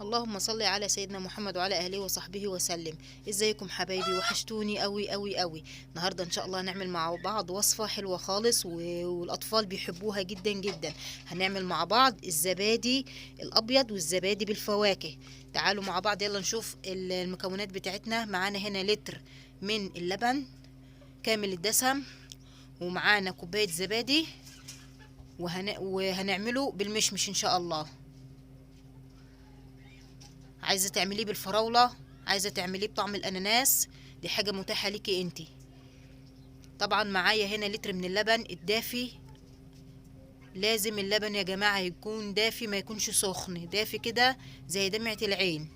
اللهم صل على سيدنا محمد وعلى اهله وصحبه وسلم. ازيكم حبايبي؟ وحشتوني قوي قوي قوي. النهارده ان شاء الله هنعمل مع بعض وصفه حلوه خالص والاطفال بيحبوها جدا جدا. هنعمل مع بعض الزبادي الابيض والزبادي بالفواكه. تعالوا مع بعض يلا نشوف المكونات بتاعتنا. معانا هنا لتر من اللبن كامل الدسم، ومعانا كوبايه زبادي، وهنعمله بالمشمش ان شاء الله. عايزه تعمليه بالفراوله، عايزه تعمليه بطعم الاناناس، دي حاجه متاحه ليكي انتي. طبعا معايا هنا لتر من اللبن الدافي. لازم اللبن يا جماعه يكون دافي، ما يكونش سخن، دافي كده زي دمعه العين.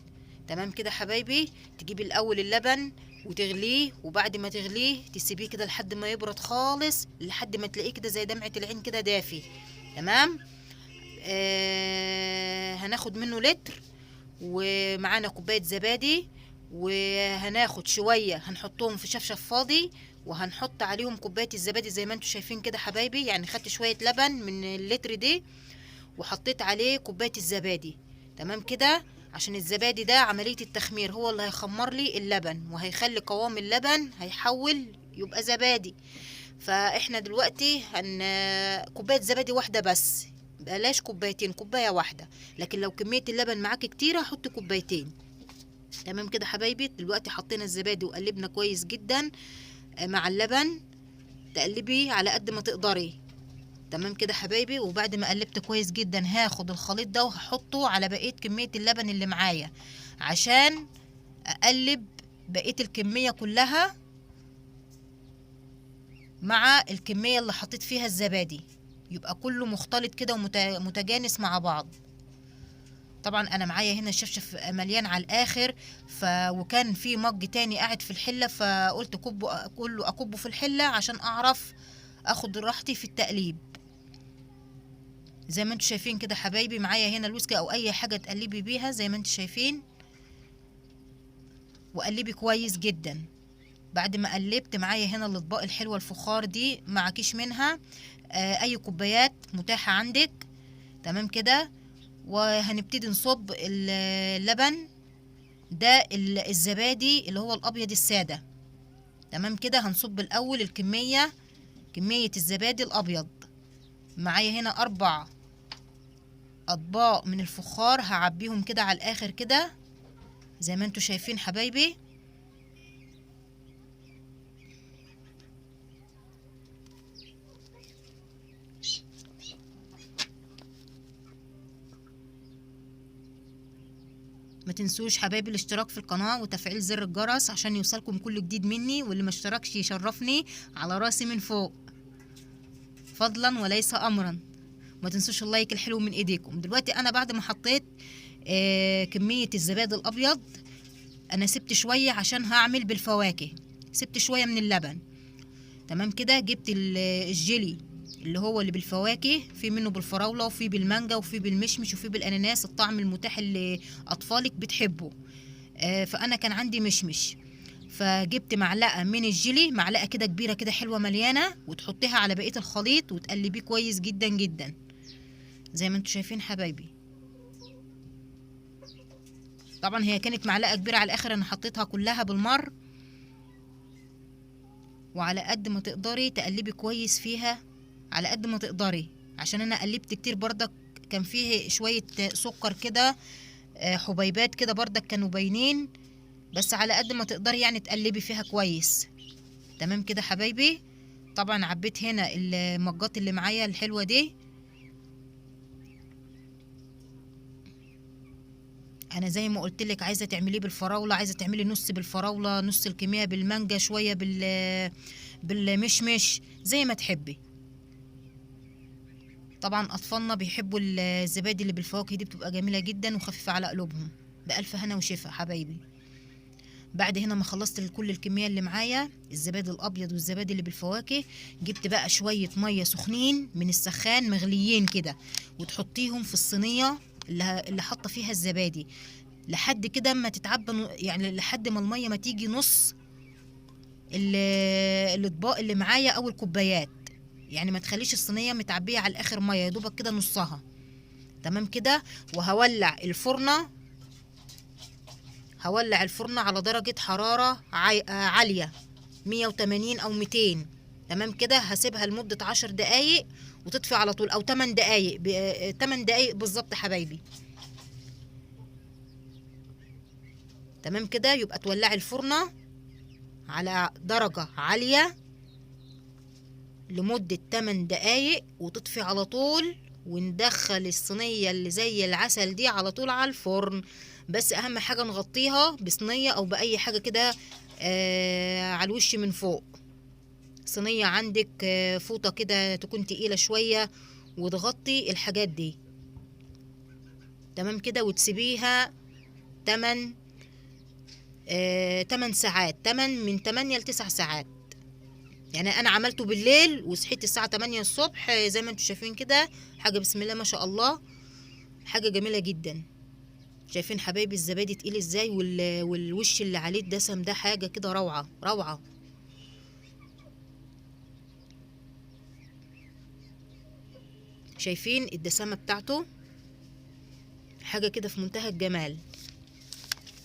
تمام كده حبايبي. تجيبي الاول اللبن وتغليه، وبعد ما تغليه تسيبيه كده لحد ما يبرد خالص، لحد ما تلاقيه كده زي دمعه العين كده دافي. تمام. هناخد منه لتر، ومعانا كوبايه زبادي، وهناخد شويه هنحطهم في شفشف فاضي، وهنحط عليهم كوبايه الزبادي زي ما انتم شايفين كده حبايبي. يعني خدت شويه لبن من اللتر دي وحطيت عليه كوبايه الزبادي. تمام كده. عشان الزبادي ده عمليه التخمير هو اللي هيخمر لي اللبن، وهيخلي قوام اللبن هيحول يبقى زبادي. فاحنا دلوقتي كوبايه زبادي واحده بس، بلاش كوبايتين، كوبايه واحده. لكن لو كميه اللبن معاك كتيره حطي كوبايتين. تمام كده حبايبي. دلوقتي حطينا الزبادي وقلبنا كويس جدا مع اللبن. تقلبي على قد ما تقدري. تمام كده حبايبي. وبعد ما قلبت كويس جدا هاخد الخليط ده وهحطه على بقيه كميه اللبن اللي معايا، عشان اقلب بقيه الكميه كلها مع الكميه اللي حطيت فيها الزبادي، يبقى كله مختلط كده ومتجانس مع بعض. طبعا انا معايا هنا الشفشف مليان على الاخر، وكان في مج تاني قاعد في الحله، فقلت كله اكبه في الحله عشان اعرف اخد راحتي في التقليب. زي ما انتم شايفين كده حبايبي. معايا هنا الويسكي او اي حاجه تقلبي بيها زي ما انتم شايفين، وقلبي كويس جدا. بعد ما قلبت معايا هنا الاطباق الحلوه الفخار دي، معكيش منها اي كوبايات متاحه عندك. تمام كده. وهنبتدي نصب اللبن ده الزبادي اللي هو الابيض الساده. تمام كده. هنصب الاول كميه الزبادي الابيض. معايا هنا 4 اطباق من الفخار، هعبيهم كده على الاخر كده زي ما انتوا شايفين حبايبي. ما تنسوش حبايبي الاشتراك في القناة وتفعيل زر الجرس عشان يوصلكم كل جديد مني، واللي ما اشتركش يشرفني على راسي من فوق، فضلا وليس امرا. ما تنسوش اللايك الحلو من ايديكم. دلوقتي انا بعد ما حطيت كمية الزبادي الابيض، انا سبت شوية عشان هعمل بالفواكه، سبت شوية من اللبن. تمام كده. جبت الجيلي اللي هو اللي بالفواكه، في منه بالفراولة وفي بالمانجا وفي بالمشمش وفي بالاناناس، الطعم المتاح اللي اطفالك بتحبه. فانا كان عندي مشمش، فجبت معلقة من الجيلي، معلقة كده كبيرة كده حلوة مليانة، وتحطيها على بقية الخليط وتقلبيه كويس جدا جدا زي ما انتوا شايفين حبايبي. طبعا هي كانت معلقة كبيرة على الاخر، انا حطيتها كلها بالمر. وعلى قد ما تقدري تقلبي كويس فيها، على قد ما تقدري، عشان انا قلبت كتير بردك. كان فيه شوية سكر كده، حبيبات كده بردك كانوا باينين، بس على قد ما تقدري يعني تقلبي فيها كويس. تمام كده حبايبي. طبعا عبيت هنا المجات اللي معايا الحلوة دي. انا زي ما قلت لك، عايزه تعمليه بالفراوله، عايزه تعملي نص بالفراوله، نص الكميه بالمانجا، شويه بالمشمش، زي ما تحبي. طبعا اطفالنا بيحبوا الزبادي اللي بالفواكه دي، بتبقى جميله جدا وخفيفه على قلوبهم. بألف هنا وشفا حبايبي. بعد هنا ما خلصت كل الكميه اللي معايا، الزبادي الابيض والزبادي اللي بالفواكه، جبت بقى شويه ميه سخنين من السخان مغليين كده، وتحطيهم في الصينيه اللي حاطه فيها الزبادي، لحد كده ما تتعبى، يعني لحد ما الميه ما تيجي نص الاطباق اللي معايا او الكوبايات. يعني ما تخليش الصينيه متعبيه على الاخر ميه، يا دوبك كده نصها. تمام كده. وهولع الفرنه هولع الفرن على درجة حرارة عالية، 180 او 200. تمام كده. هسيبها لمدة 10 دقايق وتطفي على طول، او 8 دقايق 8 دقايق بالظبط حبايبي. تمام كده. يبقى تولعي الفرن على درجة عالية لمدة 8 دقايق وتطفي على طول، وندخل الصينية اللي زي العسل دي على طول على الفرن. بس اهم حاجة نغطيها بصينية او باي حاجة كده على الوش من فوق. صينية عندك فوطة كده تكون تقيلة شوية وتغطي الحاجات دي. تمام كده. وتسيبيها 8 ساعات، من 8 ل 9 ساعات. يعني انا عملته بالليل وصحيت الساعة 8 الصبح زي ما انتم شايفين كده. حاجة بسم الله ما شاء الله، حاجة جميلة جدا. شايفين حبايبي الزبادي تقيل ازاي، والوش اللي عليه الدسم ده حاجة كده روعة روعة. شايفين الدسامة بتاعته، حاجة كده في منتهى الجمال.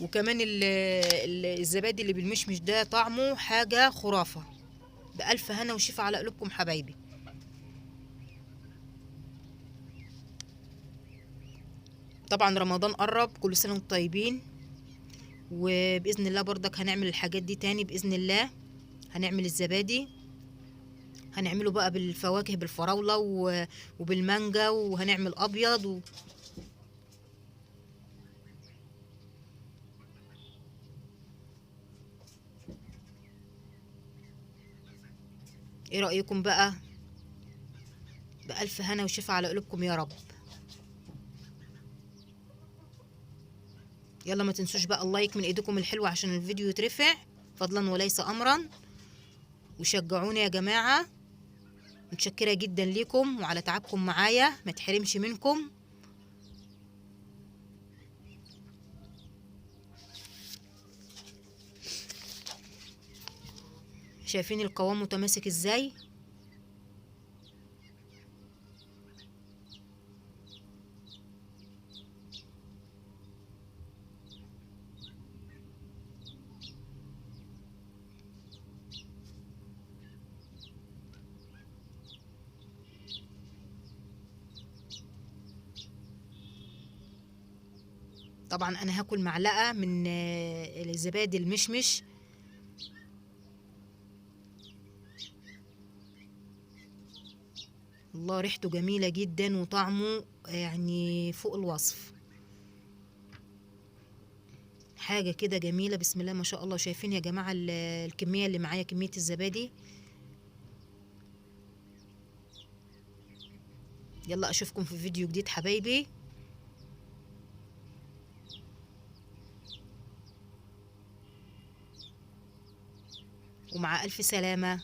وكمان الزبادي اللي بالمشمش ده طعمه حاجة خرافة. بألف هنا وشفا على قلوبكم حبايبي. طبعا رمضان قرب، كل سنة وانتم طيبين. وبإذن الله برضك هنعمل الحاجات دي تاني بإذن الله. هنعمل الزبادي، هنعمله بقى بالفواكه، بالفراولة وبالمانجا، وهنعمل أبيض ايه رأيكم بقى؟ بألف هنا وشفا على قلوبكم يا رب. يلا ما تنسوش بقى اللايك من ايدكم الحلوة عشان الفيديو يترفع فضلا وليس امرا. وشجعوني يا جماعة، متشكرة جدا ليكم وعلى تعبكم معايا، ما تحرمش منكم. شايفين القوام متماسك ازاي؟ طبعا انا هاكل معلقة من الزبادي المشمش. الله، ريحته جميلة جدا وطعمه يعني فوق الوصف. حاجة كده جميلة بسم الله ما شاء الله. شايفين يا جماعة الكمية اللي معايا، كمية الزبادي. يلا اشوفكم في فيديو جديد حبايبي، ومع ألف سلامة.